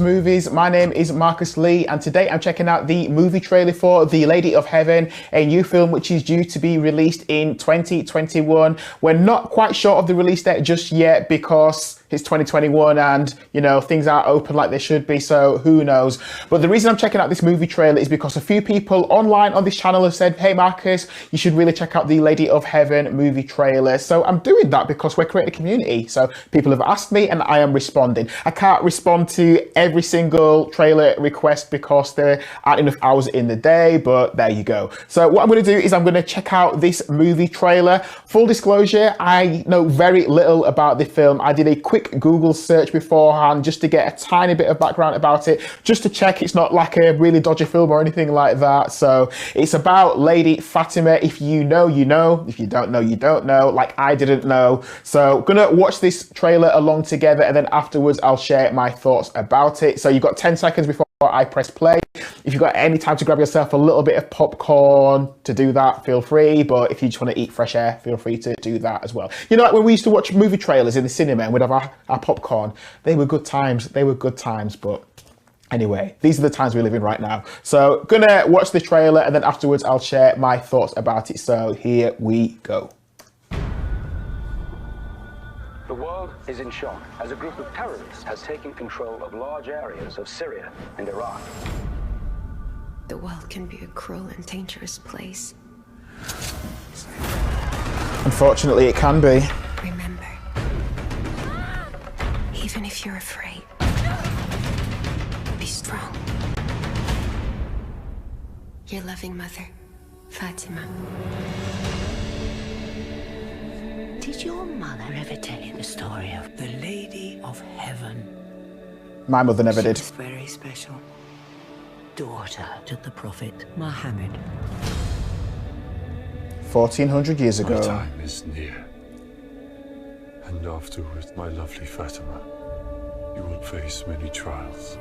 Movies. My name is Marcus Lee, and today I'm checking out the movie trailer for The Lady of Heaven, a new film which is due to be released in 2021. We're not quite sure of the release date just yet because it's 2021 and, you know, things aren't open like they should be, so who knows. But the reason I'm checking out this movie trailer is because a few people online on this channel have said, hey Marcus, you should really check out the Lady of Heaven movie trailer. So I'm doing that because we're creating a community. So people have asked me and I am responding. I can't respond to every single trailer request because there aren't enough hours in the day, but there you go. So what I'm going to do is I'm going to check out this movie trailer. Full disclosure, I know very little about the film. I did a quick Google search beforehand just to get a tiny bit of background about it, just to check it's not like a really dodgy film or anything like that. So it's about Lady Fatima. If you know, you know. If you don't know, you don't know, like I didn't know. So gonna watch this trailer along together, and then afterwards I'll share my thoughts about it. So you've got 10 seconds before I press play. If you've got any time to grab yourself a little bit of popcorn to do that, feel free. But if you just want to eat fresh air, feel free to do that as well. You know, like when we used to watch movie trailers in the cinema and we'd have our popcorn, they were good times. They were good times. But anyway, these are the times we live in right now. So gonna watch the trailer and then afterwards I'll share my thoughts about it. So here we go. The world is in shock as a group of terrorists has taken control of large areas of Syria and Iraq. The world can be a cruel and dangerous place. Unfortunately, it can be. Remember, even if you're afraid, be strong. Your loving mother, Fatima. Did your mother ever tell you the story of the Lady of Heaven? My mother never did. She was very special. Daughter to the Prophet Muhammad. 1400 years ago. My time is near. And afterwards, my lovely Fatima, you will face many trials.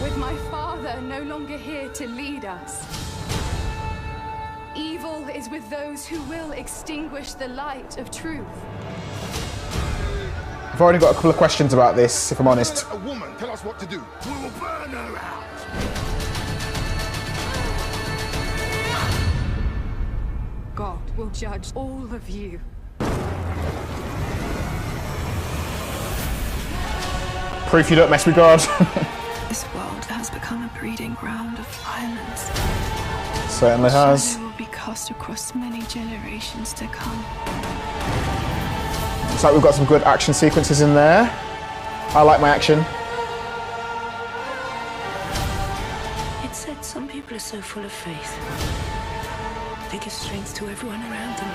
With my father no longer here to lead us, evil is with those who will extinguish the light of truth. I've already got a couple of questions about this, if I'm honest. A woman tell us what to do. We will burn her out. God will judge all of you. Proof you don't mess with God. This world has become a breeding ground of violence. Certainly has. Shadow will be cast across many generations to come. Looks like we've got some good action sequences in there. I like my action. It said some people are so full of faith, they give strength to everyone around them.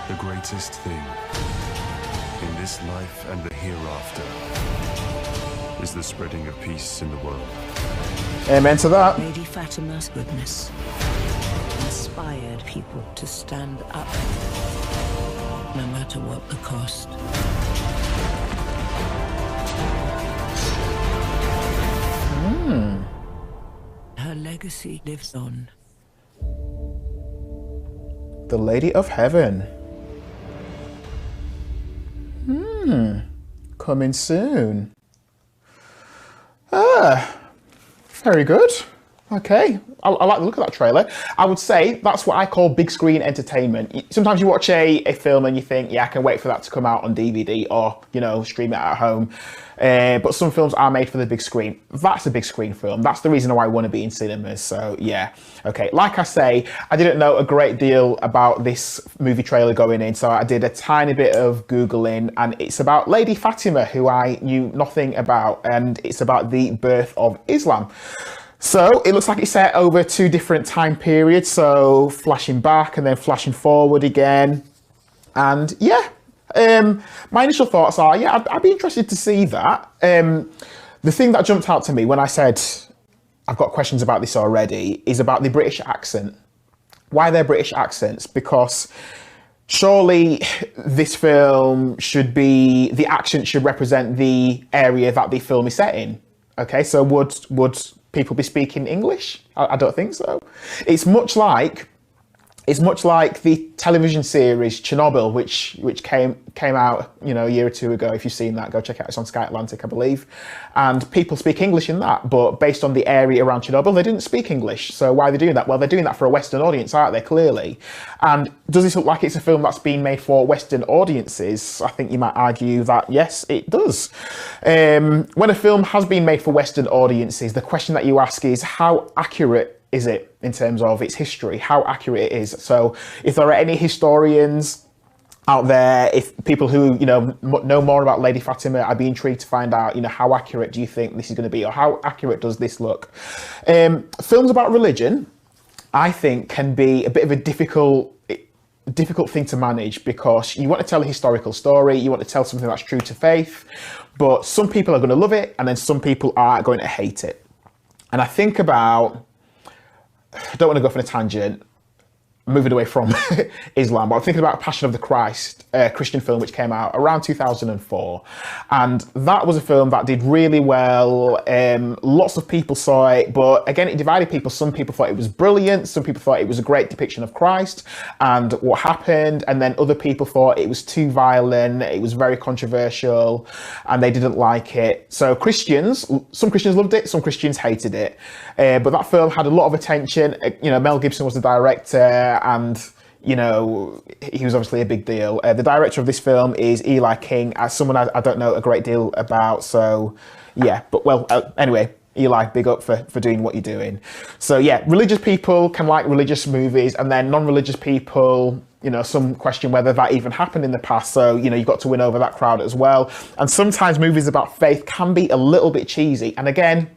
The greatest thing in this life and the hereafter is the spreading of peace in the world. Amen to that. Lady Fatima's goodness inspired people to stand up, no matter what the cost. Her legacy lives on. The Lady of Heaven. Coming soon. Very good. Okay, I like the look of that trailer. I would say that's what I call big screen entertainment. Sometimes you watch a film and you think, yeah, I can wait for that to come out on DVD or, you know, stream it at home. But some films are made for the big screen. That's a big screen film. That's the reason why I want to be in cinemas. So yeah, okay. Like I say, I didn't know a great deal about this movie trailer going in, so I did a tiny bit of Googling, and it's about Lady Fatima, who I knew nothing about, and it's about the birth of Islam. So it looks like it's set over two different time periods, so flashing back and then flashing forward again. And yeah, my initial thoughts are, yeah, I'd be interested to see that. The thing that jumped out to me when I said I've got questions about this already is about the British accent. Why they're British accents? Because surely this film should be, the accent should represent the area that the film is set in. Okay, so would people be speaking English? I don't think so. It's much like It's much like the television series Chernobyl, which came out, you know, a year or two ago. If you've seen that, go check it out. It's on Sky Atlantic, I believe. And people speak English in that, but based on the area around Chernobyl, they didn't speak English. So why are they doing that? Well, they're doing that for a Western audience, aren't they? Clearly. And does this look like it's a film that's been made for Western audiences? I think you might argue that yes, it does. When a film has been made for Western audiences, the question that you ask is how accurate is it in terms of its history, how accurate it is. So if there are any historians out there, if people who, you know more about Lady Fatima, I'd be intrigued to find out, you know, how accurate do you think this is going to be, or how accurate does this look? Films about religion, I think, can be a bit of a difficult thing to manage, because you want to tell a historical story, you want to tell something that's true to faith, but some people are going to love it and then some people are going to hate it. And I think about, I don't want to go off on a tangent, moving away from Islam, but I'm thinking about Passion of the Christ, a Christian film which came out around 2004. And that was a film that did really well. Lots of people saw it, but again, it divided people. Some people thought it was brilliant. Some people thought it was a great depiction of Christ and what happened. And then other people thought it was too violent. It was very controversial and they didn't like it. So some Christians loved it, some Christians hated it. But that film had a lot of attention. You know, Mel Gibson was the director, and you know, he was obviously a big deal. The director of this film is Eli King, as someone I don't know a great deal about, so yeah, but well, anyway, Eli, big up for doing what you're doing. So yeah, religious people can like religious movies, and then non-religious people, you know, some question whether that even happened in the past, so you know, you've got to win over that crowd as well. And sometimes movies about faith can be a little bit cheesy, and again,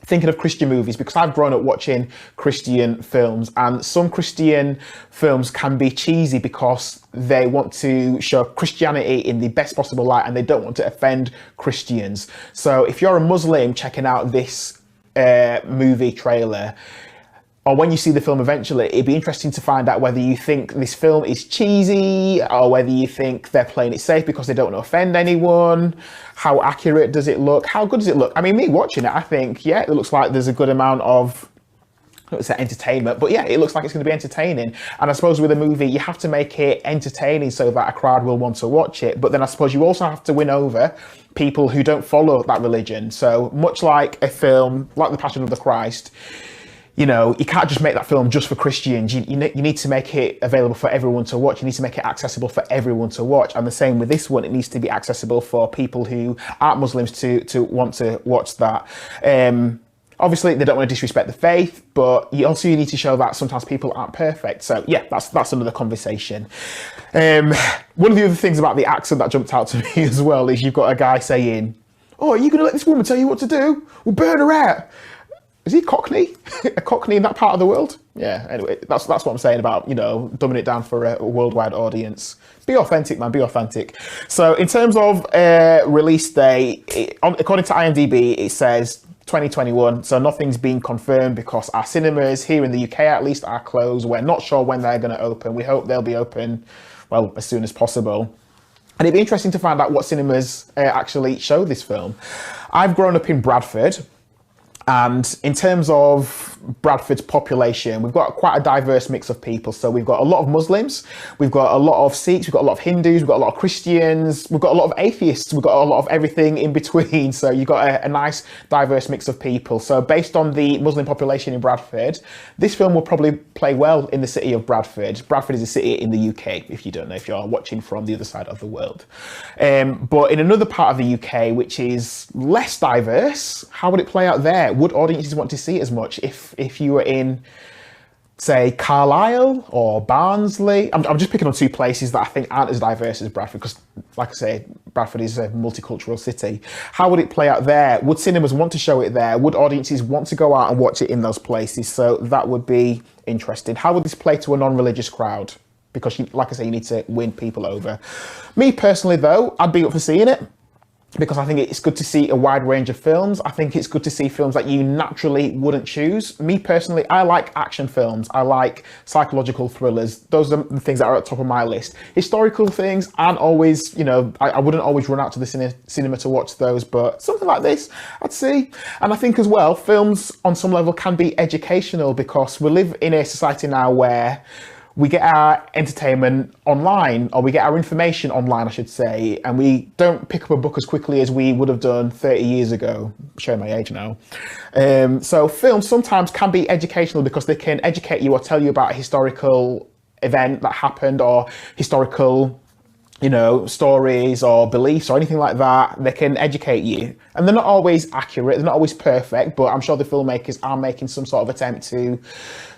thinking of Christian movies, because I've grown up watching Christian films, and some Christian films can be cheesy because they want to show Christianity in the best possible light and they don't want to offend Christians. So if you're a Muslim checking out this movie trailer, or when you see the film eventually, it'd be interesting to find out whether you think this film is cheesy or whether you think they're playing it safe because they don't want to offend anyone. How accurate does it look? How good does it look? I mean, me watching it, I think, yeah, it looks like there's a good amount of, I don't say entertainment, but yeah, it looks like it's going to be entertaining. And I suppose with a movie, you have to make it entertaining so that a crowd will want to watch it. But then I suppose you also have to win over people who don't follow that religion. So much like a film like The Passion of the Christ, you know, you can't just make that film just for Christians. You need to make it available for everyone to watch. You need to make it accessible for everyone to watch. And the same with this one, it needs to be accessible for people who aren't Muslims to want to watch that. Obviously, they don't want to disrespect the faith, but you need to show that sometimes people aren't perfect. So yeah, that's another conversation. One of the other things about the accent that jumped out to me as well is you've got a guy saying, "Oh, are you going to let this woman tell you what to do? We'll burn her out." Is he Cockney? A Cockney in that part of the world? Yeah, anyway, that's what I'm saying about, you know, dumbing it down for a worldwide audience. Be authentic, man, be authentic. So in terms of release date, according to IMDb, it says 2021, so nothing's been confirmed because our cinemas here in the UK at least are closed. We're not sure when they're going to open. We hope they'll be open, well, as soon as possible. And it'd be interesting to find out what cinemas actually show this film. I've grown up in Bradford, and in terms of Bradford's population, we've got quite a diverse mix of people. So we've got a lot of Muslims, we've got a lot of Sikhs, we've got a lot of Hindus, we've got a lot of Christians, we've got a lot of atheists, we've got a lot of everything in between. So you've got a nice diverse mix of people. So based on the Muslim population in Bradford, this film will probably play well in the city of Bradford. Bradford is a city in the UK, if you don't know, if you're watching from the other side of the world. But in another part of the UK, which is less diverse, how would it play out there? Would audiences want to see it as much if you were in, say, Carlisle or Barnsley? I'm just picking on two places that I think aren't as diverse as Bradford, because, like I say, Bradford is a multicultural city. How would it play out there? Would cinemas want to show it there? Would audiences want to go out and watch it in those places? So that would be interesting. How would this play to a non-religious crowd? Because, like I say, you need to win people over. Me personally, though, I'd be up for seeing it, because I think it's good to see a wide range of films. I think it's good to see films that you naturally wouldn't choose. Me personally, I like action films. I like psychological thrillers. Those are the things that are at the top of my list. Historical things aren't always, you know, I wouldn't always run out to the cinema to watch those, but something like this, I'd see. And I think as well, films on some level can be educational, because we live in a society now where we get our entertainment online, or we get our information online, I should say, and we don't pick up a book as quickly as we would have done 30 years ago. I'm showing my age now. So films sometimes can be educational because they can educate you or tell you about a historical event that happened, or historical, you know, stories or beliefs or anything like that. They can educate you, and they're not always accurate, they're not always perfect, but I'm sure the filmmakers are making some sort of attempt to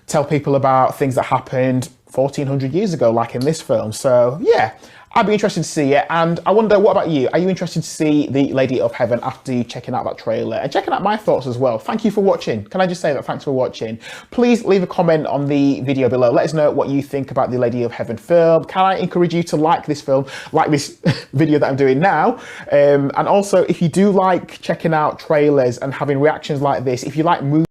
tell people about things that happened 1400 years ago, like in this film. So yeah, I'd be interested to see it. And I wonder, what about you? Are you interested to see The Lady of Heaven after checking out that trailer and checking out my thoughts as well? Thank you for watching. Can I just say that? Thanks for watching. Please leave a comment on the video below. Let us know what you think about The Lady of Heaven film. Can I encourage you to like this film, like this video that I'm doing now? And also, if you do like checking out trailers and having reactions like this, if you like movies,